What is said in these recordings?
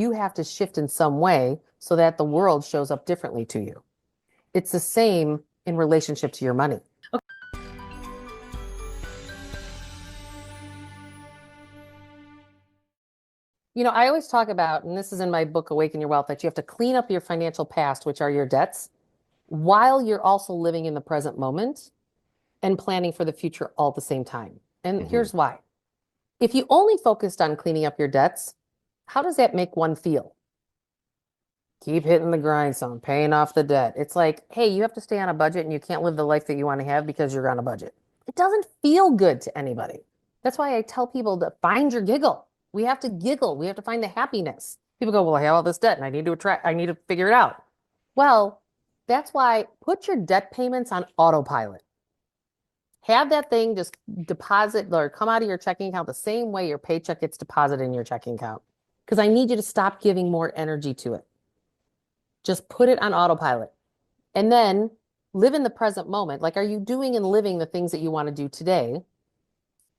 You have to shift in some way so that the world shows up differently to you. It's the same in relationship to your money. I always talk about, and this is in my book, Awaken Your Wealth, that you have to clean up your financial past, which are your debts, while you're also living in the present moment and planning for the future all at the same time. And here's why. If you only focused on cleaning up your debts, how does that make one feel? Keep hitting the grindstone, paying off the debt. It's like, hey, you have to stay on a budget and you can't live the life that you want to have because you're on a budget. It doesn't feel good to anybody. That's why I tell people to find your giggle. We have to giggle. We have to find the happiness. People go, well, I have all this debt and I need to figure it out. Well, that's why put your debt payments on autopilot. Have that thing just deposit or come out of your checking account the same way your paycheck gets deposited in your checking account. Because I need you to stop giving more energy to it. Just put it on autopilot. And then live in the present moment. Like, are you doing and living the things that you want to do today?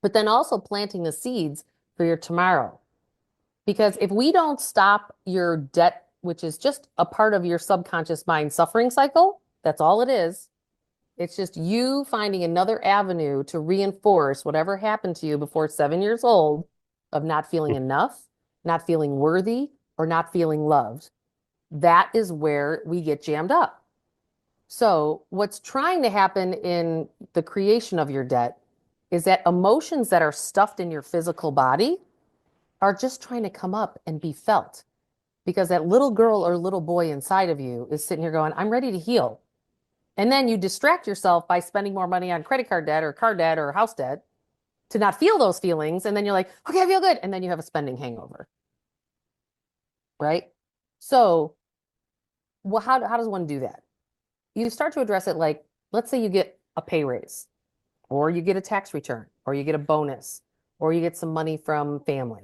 But then also planting the seeds for your tomorrow. Because if we don't stop your debt, which is just a part of your subconscious mind suffering cycle, that's all it is. It's just you finding another avenue to reinforce whatever happened to you before 7 years old of not feeling enough, not feeling worthy, or not feeling loved. That is where we get jammed up. So what's trying to happen in the creation of your debt is that emotions that are stuffed in your physical body are just trying to come up and be felt. Because that little girl or little boy inside of you is sitting here going, I'm ready to heal. And then you distract yourself by spending more money on credit card debt or car debt or house debt to not feel those feelings. And then you're like, okay, I feel good. And then you have a spending hangover. Right? So, well, how does one do that? You start to address it like, let's say you get a pay raise, or you get a tax return, or you get a bonus, or you get some money from family.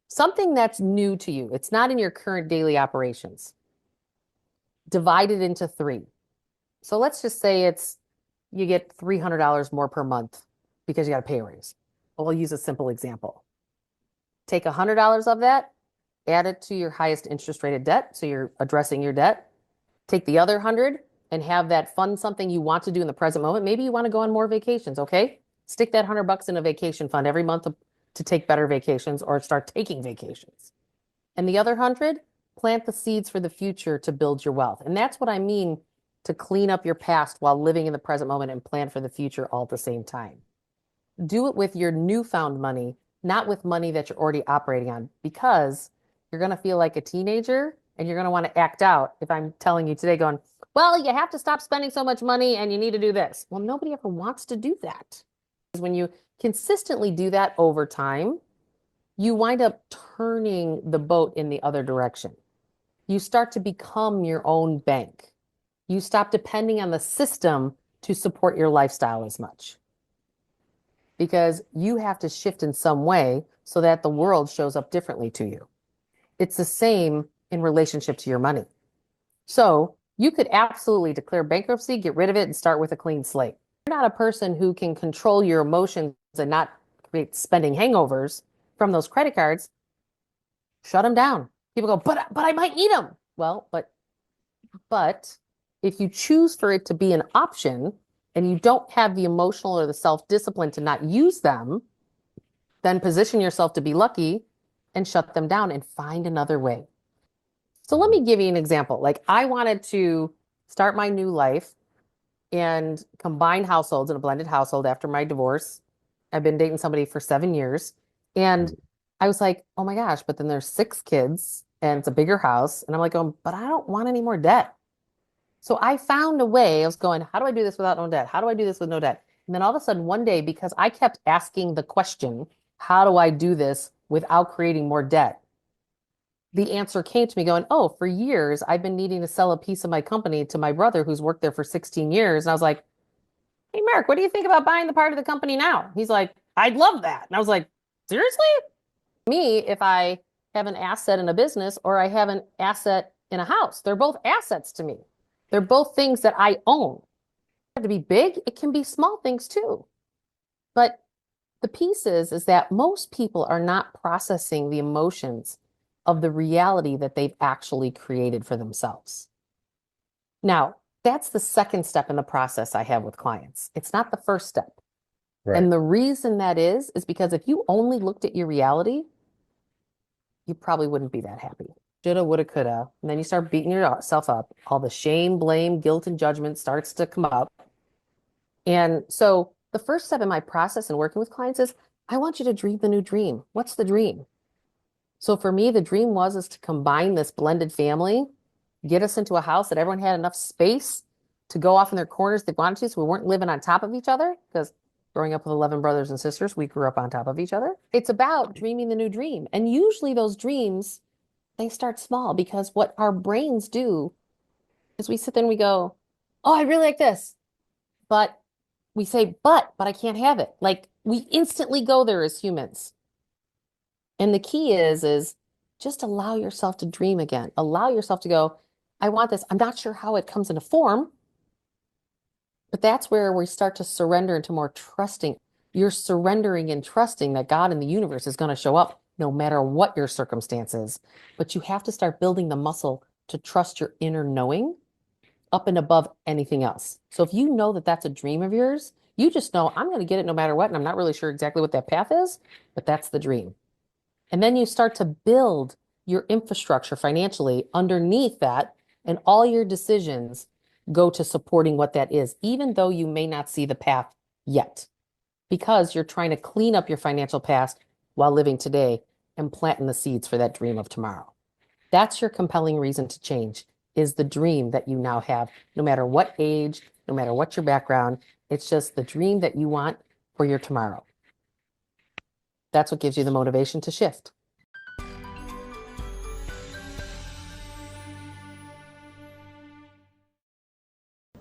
Something that's new to you. It's not in your current daily operations. Divide it into three. So let's just say you get $300 more per month because you got a pay raise. We'll use a simple example. Take $100 of that, add it to your highest interest rated debt. So you're addressing your debt. Take the other 100 and have that fund something you want to do in the present moment. Maybe you want to go on more vacations. Okay. Stick that $100 in a vacation fund every month to take better vacations or start taking vacations. And the other 100, plant the seeds for the future to build your wealth. And that's what I mean to clean up your past while living in the present moment and plan for the future all at the same time. Do it with your newfound money, not with money that you're already operating on, because you're going to feel like a teenager and you're going to want to act out if I'm telling you today going, well, you have to stop spending so much money and you need to do this. Well, nobody ever wants to do that. When you consistently do that over time, you wind up turning the boat in the other direction. You start to become your own bank. You stop depending on the system to support your lifestyle as much. Because you have to shift in some way so that the world shows up differently to you. It's the same in relationship to your money. So you could absolutely declare bankruptcy, get rid of it, and start with a clean slate. You're not a person who can control your emotions and not create spending hangovers from those credit cards. Shut them down. People go, but I might need them. Well, but if you choose for it to be an option and you don't have the emotional or the self-discipline to not use them, then position yourself to be lucky and shut them down and find another way. So let me give you an example. Like, I wanted to start my new life and combine households in a blended household after my divorce. I've been dating somebody for 7 years. And I was like, oh my gosh, but then there's 6 kids and it's a bigger house. And I'm like, but I don't want any more debt. So I found a way. I was going, how do I do this without no debt? How do I do this with no debt? And then all of a sudden one day, because I kept asking the question, how do I do this without creating more debt? The answer came to me going, oh, for years, I've been needing to sell a piece of my company to my brother who's worked there for 16 years. And I was like, hey, Mark, what do you think about buying the part of the company now? He's like, I'd love that. And I was like, seriously? Me, if I have an asset in a business or I have an asset in a house, they're both assets to me. They're both things that I own. It doesn't have to be big. It can be small things too. But the piece is that most people are not processing the emotions of the reality that they've actually created for themselves. Now, that's the second step in the process I have with clients. It's not the first step. Right. And the reason that is because if you only looked at your reality, you probably wouldn't be that happy. Shoulda, woulda, coulda. And then you start beating yourself up. All the shame, blame, guilt, and judgment starts to come up. And so the first step in my process in working with clients is I want you to dream the new dream. What's the dream? So for me, the dream is to combine this blended family, get us into a house that everyone had enough space to go off in their corners if they wanted to, so we weren't living on top of each other, because growing up with 11 brothers and sisters, we grew up on top of each other. It's about dreaming the new dream. And usually those dreams, they start small, because what our brains do is we sit there and we go, oh, I really like this. But we say, but I can't have it. Like, we instantly go there as humans. And the key is just allow yourself to dream again. Allow yourself to go, I want this. I'm not sure how it comes into form, but that's where we start to surrender into more trusting. You're surrendering and trusting that God in the universe is going to show up no matter what your circumstances. But you have to start building the muscle to trust your inner knowing up and above anything else. So if you know that that's a dream of yours, you just know I'm going to get it no matter what. And I'm not really sure exactly what that path is, but that's the dream. And then you start to build your infrastructure financially underneath that, and all your decisions go to supporting what that is, even though you may not see the path yet, because you're trying to clean up your financial past while living today and planting the seeds for that dream of tomorrow. That's your compelling reason to change, is the dream that you now have, no matter what age, no matter what your background. It's just the dream that you want for your tomorrow. That's what gives you the motivation to shift.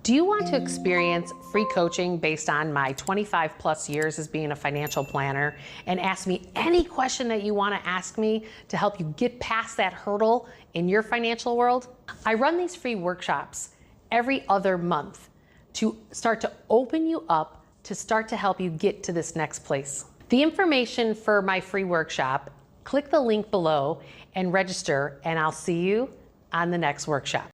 Do you want to experience free coaching based on my 25 plus years as being a financial planner, and ask me any question that you want to ask me to help you get past that hurdle in your financial world? I run these free workshops every other month to start to open you up, to start to help you get to this next place. The information for my free workshop, click the link below and register, and I'll see you on the next workshop.